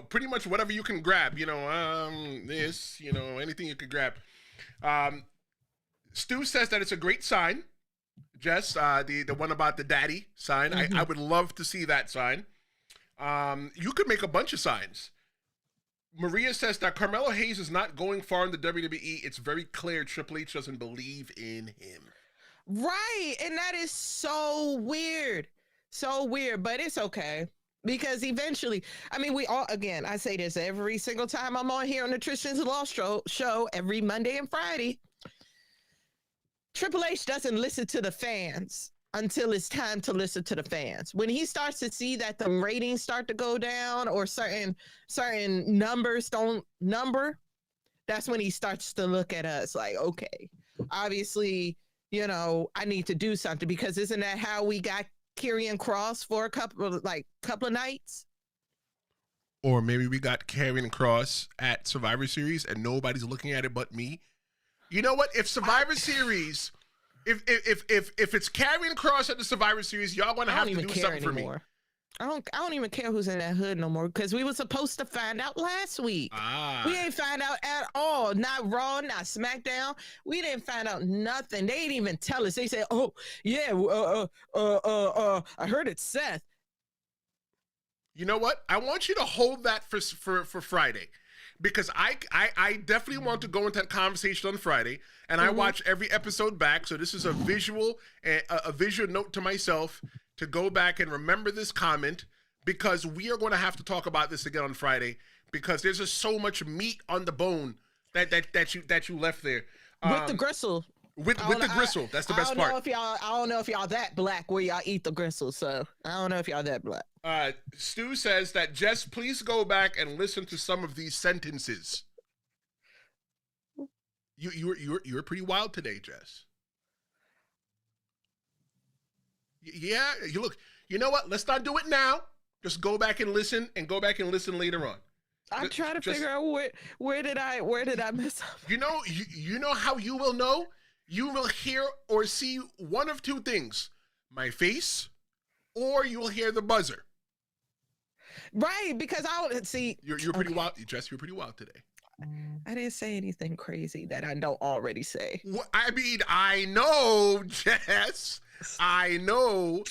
pretty much whatever you can grab, this, anything you could grab. Stu says that it's a great sign. Jess, the one about the daddy sign. Mm-hmm. I would love to see that sign. You could make a bunch of signs. Maria says that Carmelo Hayes is not going far in the WWE. It's very clear Triple H doesn't believe in him.
Right. And that is so weird. So weird, but it's okay. Because eventually, I mean, we all, again, I say this every single time I'm on here on the Tristan's Law show every Monday and Friday. Triple H doesn't listen to the fans until it's time to listen to the fans. When he starts to see that the ratings start to go down or certain numbers don't number, that's when he starts to look at us like, okay, obviously, I need to do something, because isn't that how we got Karrion Kross for a couple of nights?
Or maybe we got Karrion Kross at Survivor Series and nobody's looking at it but me. You know what? If Survivor Series, if it's Karrion Kross at the Survivor Series, y'all gonna have to do something for me.
I don't even care who's in that hood no more, because we were supposed to find out last week. We ain't find out at all. Not Raw, not SmackDown. We didn't find out nothing. They didn't even tell us. They said, "Oh yeah, I heard it's Seth."
You know what? I want you to hold that for Friday, because I definitely want to go into that conversation on Friday, and I watch every episode back. So this is a visual note to myself to go back and remember this comment, because we are going to have to talk about this again on Friday, because there's just so much meat on the bone that you left there.
With the gristle.
With the gristle. That's the best part.
I don't know if y'all that black where y'all eat the gristle, so I don't know if y'all that black.
Stu says that, Jess, please go back and listen to some of these sentences. You're pretty wild today, Jess. Yeah, you know what? Let's not do it now. Just go back and listen, later on.
I'm trying to figure out where did I mess up?
You know how you will know? You will hear or see one of two things: my face, or you will hear the buzzer.
Right, because I'll see.
You're pretty wild, Jess. You're pretty wild today.
I didn't say anything crazy that I don't already say.
Well, I mean, I know, Jess. I know.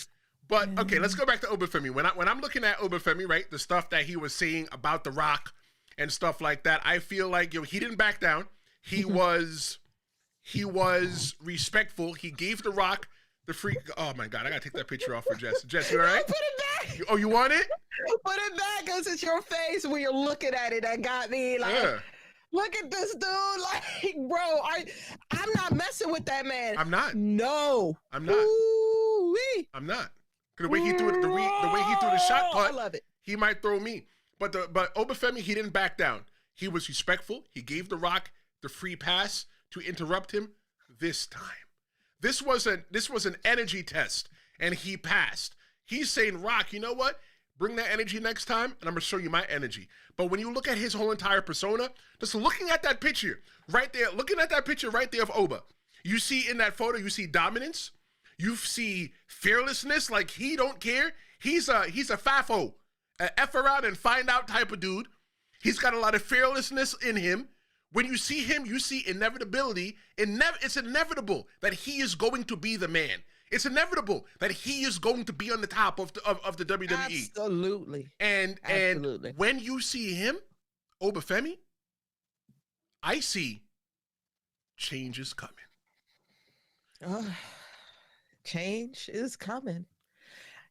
But okay, let's go back to Oba Femi. When I'm looking at Oba Femi, right, the stuff that he was saying about The Rock and stuff like that, I feel like he didn't back down. He was respectful. He gave The Rock the free. Oh my God, I gotta take that picture off for Jess. Jess, you all right?
Put it back.
Oh, you want it?
Put it back, because it's your face when you're looking at it that got me like. Yeah. Look at this dude, like, bro. I'm not messing with that man.
I'm not.
No,
I'm not.
Ooh-wee.
I'm not. The way he threw it, the way he threw the shot put,
I love it.
He might throw me. But Oba Femi, he didn't back down. He was respectful. He gave The Rock the free pass to interrupt him this time. This was an energy test, and he passed. He's saying, Rock, you know what? Bring that energy next time, and I'm going to show you my energy. But when you look at his whole entire persona, just looking at that picture right there, of Oba, you see in that photo, you see dominance. You see fearlessness, like he don't care. He's a FAFO, a F around and find out type of dude. He's got a lot of fearlessness in him. When you see him, you see inevitability. It's inevitable that he is going to be the man. It's inevitable that he is going to be on the top of the WWE.
Absolutely.
And when you see him, Oba Femi, I see change is coming.
Change is coming.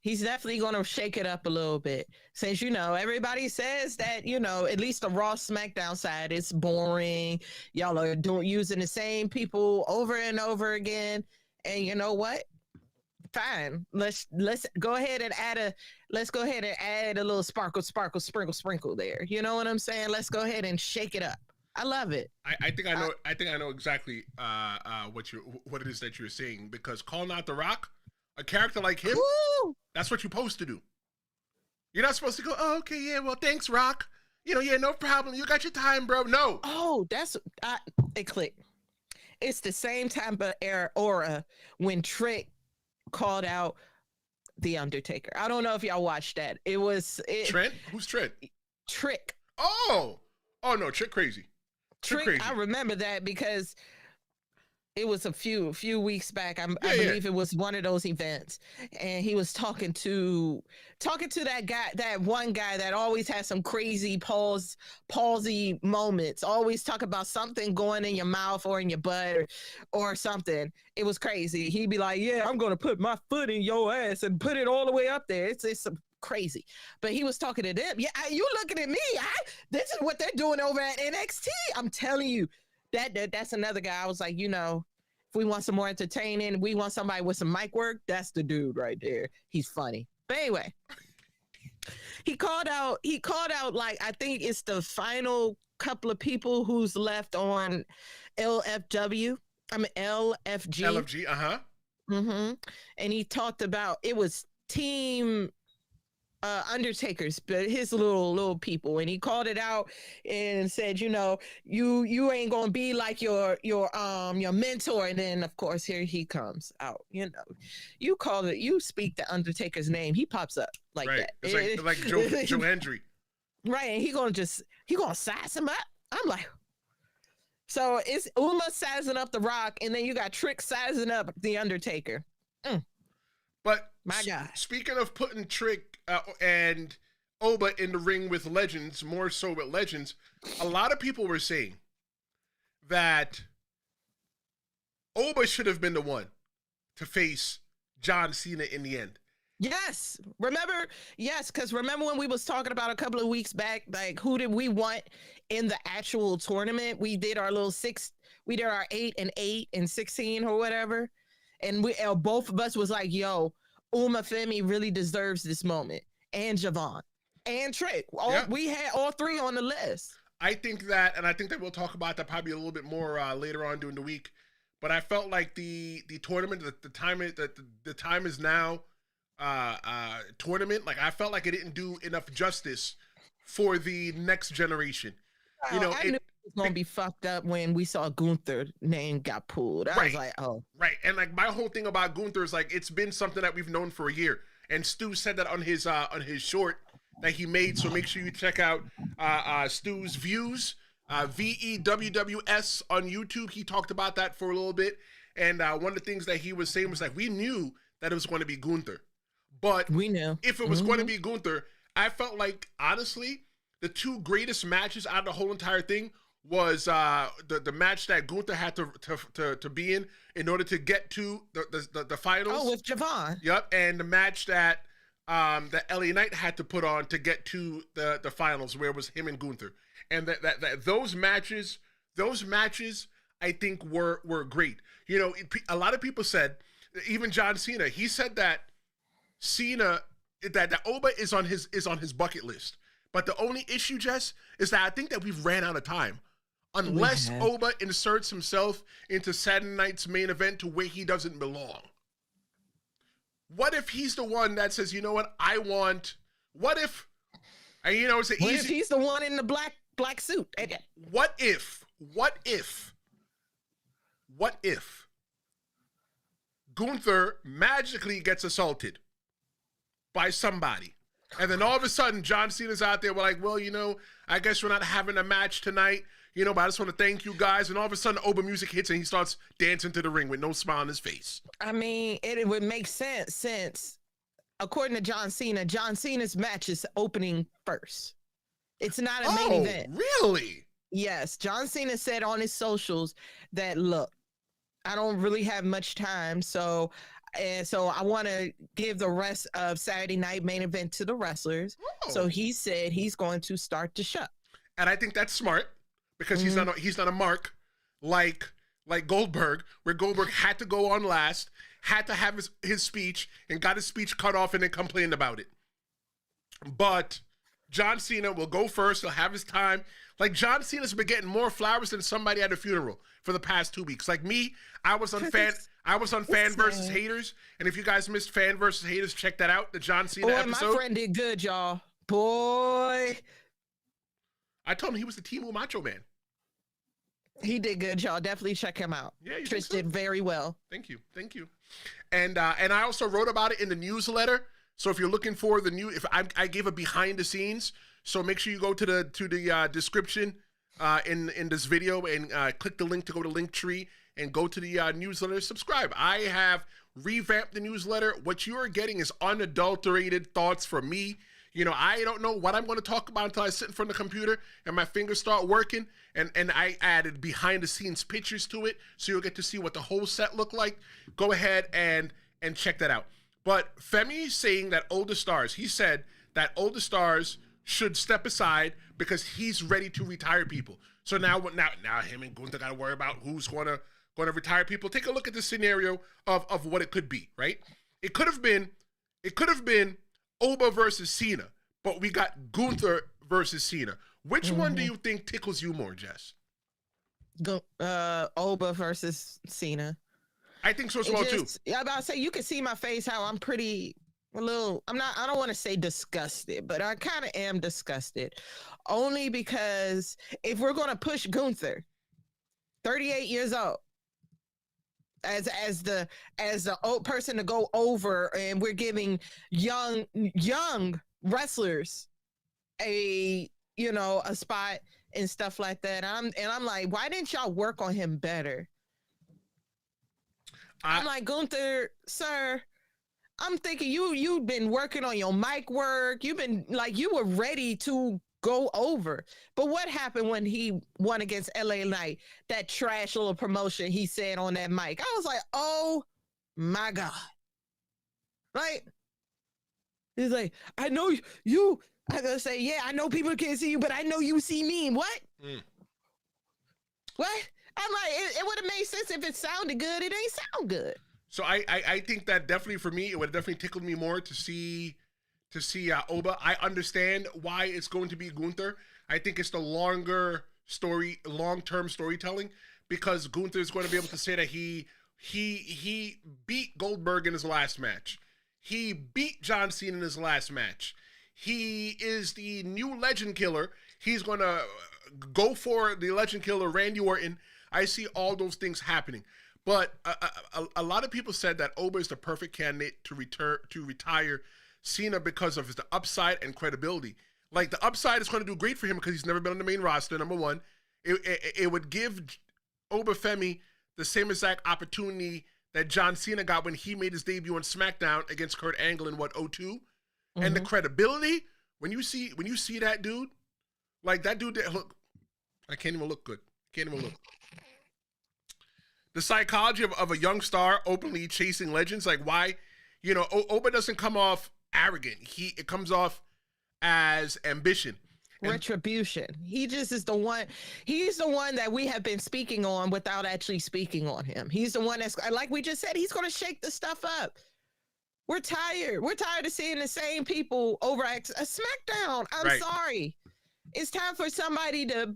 He's definitely going to shake it up a little bit. Since, everybody says that, at least the Raw SmackDown side, it's boring. Y'all are using the same people over and over again. And you know what? Fine. Let's go ahead and add a little sprinkle there. You know what I'm saying? Let's go ahead and shake it up. I love it.
I think I know exactly what it is that you're saying, because calling out The Rock, a character like him, that's what you're supposed to do. You're not supposed to go, oh, okay, yeah, well, thanks, Rock. Yeah, no problem. You got your time, bro. No.
Oh, it clicked. It's the same type of aura when Trick called out The Undertaker. I don't know if y'all watched that.
Trent? Who's Trent?
Trick.
Oh no, Trick crazy.
Trick crazy. I remember that because it was a few weeks back. I believe it was one of those events, and he was talking to that guy, that one guy that always has some crazy palsy moments. Always talk about something going in your mouth or in your butt or something. It was crazy. He'd be like, "Yeah, I'm gonna put my foot in your ass and put it all the way up there." It's crazy. But he was talking to them. Yeah, you looking at me? This is what they're doing over at NXT. I'm telling you. That's another guy. I was like, if we want some more entertaining, we want somebody with some mic work, that's the dude right there. He's funny. But anyway, he called out like, I think it's the final couple of people who's left on LFG.
LFG,
Mm-hmm. And he talked about, it was team Undertaker's, but his little people, and he called it out and said, you ain't gonna be like your mentor. And then of course here he comes out. You call it, you speak the Undertaker's name, he pops up like
right.
that.
It's like Joe Hendry.
Right, and he gonna size him up. I'm like, so it's Uma sizing up The Rock, and then you got Trick sizing up the Undertaker.
But
my God,
speaking of putting Trick and Oba in the ring with legends, more so with legends, a lot of people were saying that Oba should have been the one to face John Cena in the end.
Yes. Because remember when we was talking about a couple of weeks back, like, who did we want in the actual tournament? We did our we did our 8 and 8 and 16 or whatever. And both of us was like, yo, Oba Femi really deserves this moment. And Javon. And Trick. We had all three on the list.
I think that we'll talk about that probably a little bit more later on during the week. But I felt like the tournament, the time is now tournament. Like, I felt like it didn't do enough justice for the next generation.
I knew it was gonna be fucked up when we saw Gunther name got pulled. I was like, oh,
right. And like, my whole thing about Gunther is like, it's been something that we've known for a year. And Stu said that on his short that he made. So make sure you check out Stu's views, VEWWS on YouTube. He talked about that for a little bit. And one of the things that he was saying was like, we knew that it was going to be Gunther, but
we knew
if it was going to be Gunther, I felt like, honestly, the two greatest matches out of the whole entire thing was the match that Gunther had to be in order to get to the finals.
Oh, with Javon.
Yep, and the match that LA Knight had to put on to get to the finals, where it was him and Gunther. And that those matches I think were great. A lot of people said, even John Cena, he said that that Oba is on his bucket list. But the only issue, Jess, is that I think that we've ran out of time. Unless Oba inserts himself into Saturday night's main event to where he doesn't belong. What if he's the one that says, you know what, I want What if, and you know, it's an
What
easy.
if he's the one in the black suit?
What if Gunther magically gets assaulted by somebody, and then all of a sudden John Cena's out there, we're like, well, you know, I guess we're not having a match tonight, you know, but I just want to thank you guys. And all of a sudden Oba music hits and he starts dancing to the ring with no smile on his face.
I mean, it would make sense since, according to John Cena, John Cena's match is opening first. It's not a main event.
Really?
Yes. John Cena said on his socials that, look, I don't really have much time. So I want to give the rest of Saturday night main event to the wrestlers. Oh. So he said he's going to start the show. And
I think that's smart because he's not a mark like Goldberg, where Goldberg had to go on last, had to have his speech, and got his speech cut off and then complained about it. But John Cena will go first. He'll have his time. Like, John Cena's been getting more flowers than somebody at a funeral for the past 2 weeks. Like me, I was on Fan versus Haters, and if you guys missed Fan versus Haters, check that out. The John Cena episode.
My friend did good, y'all. Boy,
I told him he was the Timu Macho Man.
He did good, y'all. Definitely check him out.
Yeah,
Trish did very well.
Thank you. And I also wrote about it in the newsletter. So if you're looking for the new, if I gave a behind the scenes, so make sure you go to the description in this video and click the link to go to Linktree and go to the newsletter. Subscribe. I have revamped the newsletter. What you are getting is unadulterated thoughts from me. You know, I don't know what I'm going to talk about until I sit in front of the computer and my fingers start working. And I added behind the scenes pictures to it, so you'll get to see what the whole set looked like. Go ahead and check that out. But Femi saying that older stars, he said that older stars should step aside because he's ready to retire people. So now him and Gunther got to worry about who's going to retire people. Take a look at the scenario of what it could be, right? It could have been Oba versus Cena, but we got Gunther versus Cena. Which one do you think tickles you more, Jess?
Oba versus Cena.
I think so as well too.
I'm about to say, you can see my face how I'm I don't want to say disgusted, but I kind of am disgusted. Only because if we're going to push Gunther, 38 years old, as the old person to go over, and we're giving young wrestlers a spot and stuff like that. I'm like, why didn't y'all work on him better? I'm like, Gunther, sir, I'm thinking you've been working on your mic work. You've been like, you were ready to go over. But what happened when he won against LA Knight? That trash little promotion he said on that mic. I was like, oh my God. Right? He's like, I know you. I gotta say, yeah, I know people can't see you, but I know you see me. What? What? I'm like, it would have made sense if it sounded good. It ain't sound good.
So I think that definitely for me, it would have definitely tickled me more to see Oba. I understand why it's going to be Gunther. I think it's the long-term storytelling, because Gunther is going to be able to say that he beat Goldberg in his last match. He beat John Cena in his last match. He is the new legend killer. He's going to go for the legend killer, Randy Orton. I see all those things happening. But a lot of people said that Oba is the perfect candidate to retire Cena because of the upside and credibility. Like, the upside is going to do great for him because he's never been on the main roster, number one. It would give Oba Femi the same exact opportunity that John Cena got when he made his debut on SmackDown against Kurt Angle in 2002. And the credibility, when you see that dude, like that dude, look, I can't even look good. Can't even look. The psychology of a young star openly chasing legends, like, why, Oba doesn't come off arrogant. It comes off as ambition.
Retribution. He just is the one. He's the one that we have been speaking on without actually speaking on him. He's the one that's, like we just said, he's going to shake the stuff up. We're tired. We're tired of seeing the same people over at SmackDown. I'm sorry. It's time for somebody to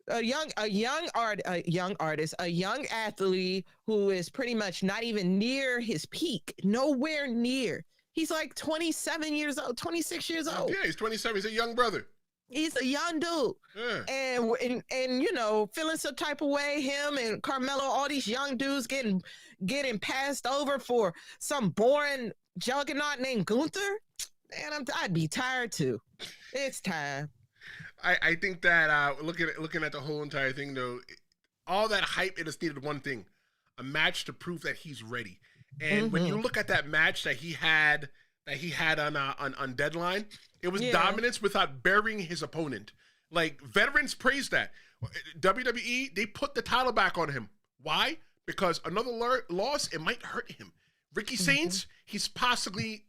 a young artist, a young athlete who is pretty much not even near his peak, nowhere near He's like 27 years old, 26 years old.
Yeah, he's 27. He's a young brother.
He's a young dude. Yeah. And you know, feeling some type of way, him and Carmelo, all these young dudes getting passed over for some boring juggernaut named Gunther. Man, I'd be tired too. It's time.
I think that looking at the whole entire thing though, all that hype, it just needed one thing: a match to prove that he's ready. And when you look at that match that he had on Deadline, it was dominance without burying his opponent. Like, veterans praise that. WWE, they put the title back on him. Why? Because another loss, it might hurt him. Ricky Saints, he's possibly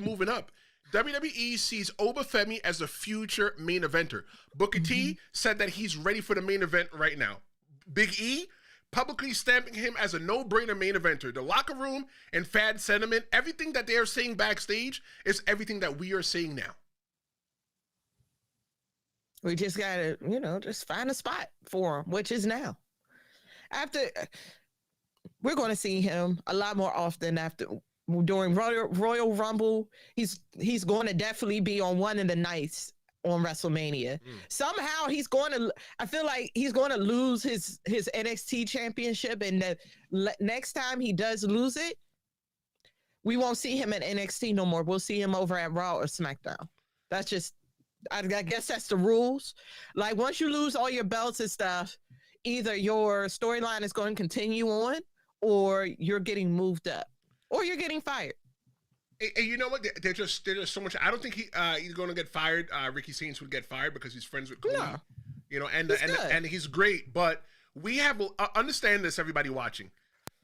moving up. WWE sees Oba Femi as a future main eventer. Booker T said that he's ready for the main event right now. Big E publicly stamping him as a no-brainer main eventer. The locker room and fan sentiment, everything that they are saying backstage is everything that we are saying now.
We just gotta, you know, just find a spot for him, which is now. We're going to see him a lot more often during Royal Rumble. He's going to definitely be on one of the nights on WrestleMania. Somehow I feel like he's going to lose his NXT championship, and the next time he does lose it, we won't see him at NXT no more. We'll see him over at Raw or SmackDown. That's just, I guess that's the rules. Like, once you lose all your belts and stuff, either your storyline is going to continue on, or you're getting moved up, or you're getting fired.
And you know what? There's just so much. I don't think he's going to get fired. Ricky Saints would get fired because he's friends with Cody. No. You know, and he's great. But we have understand this, everybody watching.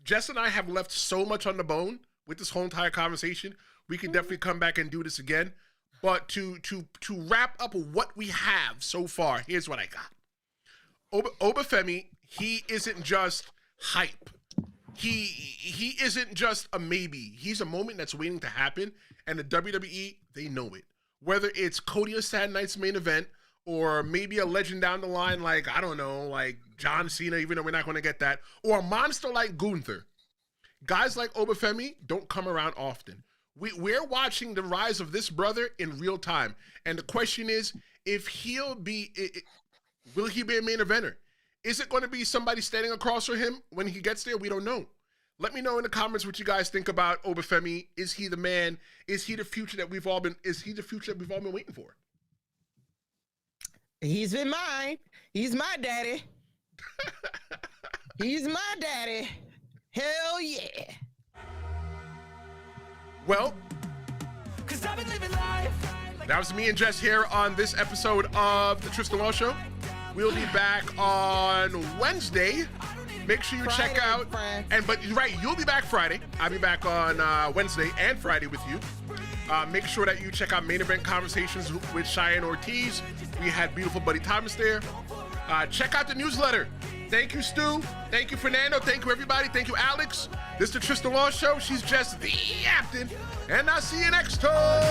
Jess and I have left so much on the bone with this whole entire conversation. We can definitely come back and do this again. But to wrap up what we have so far, here's what I got. Oba Femi, he isn't just hype. He isn't just a maybe. He's a moment that's waiting to happen, and the WWE, they know it. Whether it's Cody or Saturday Night's main event, or maybe a legend down the line like, I don't know, like John Cena, even though we're not going to get that, or a monster like Gunther. Guys like Oba Femi don't come around often. We're watching the rise of this brother in real time, and the question is, will he be a main eventer? Is it going to be somebody standing across from him when he gets there? We don't know. Let me know in the comments what you guys think about Oba Femi. Is he the man? Is he the future that we've all been waiting for?
He's been mine. He's my daddy. He's my daddy. Hell yeah.
Well, that was me and Jess here on this episode of the Tristan Law Show. We'll be back on Wednesday. Make sure you check out. But you're right, you'll be back Friday. I'll be back on Wednesday and Friday with you. Make sure that you check out Main Event Conversations with Cheyenne Ortiz. We had beautiful Buddy Thomas there. Check out the newsletter. Thank you, Stu. Thank you, Fernando. Thank you, everybody. Thank you, Alex. This is the Tristan Law Show. She's just the captain. And I'll see you next time.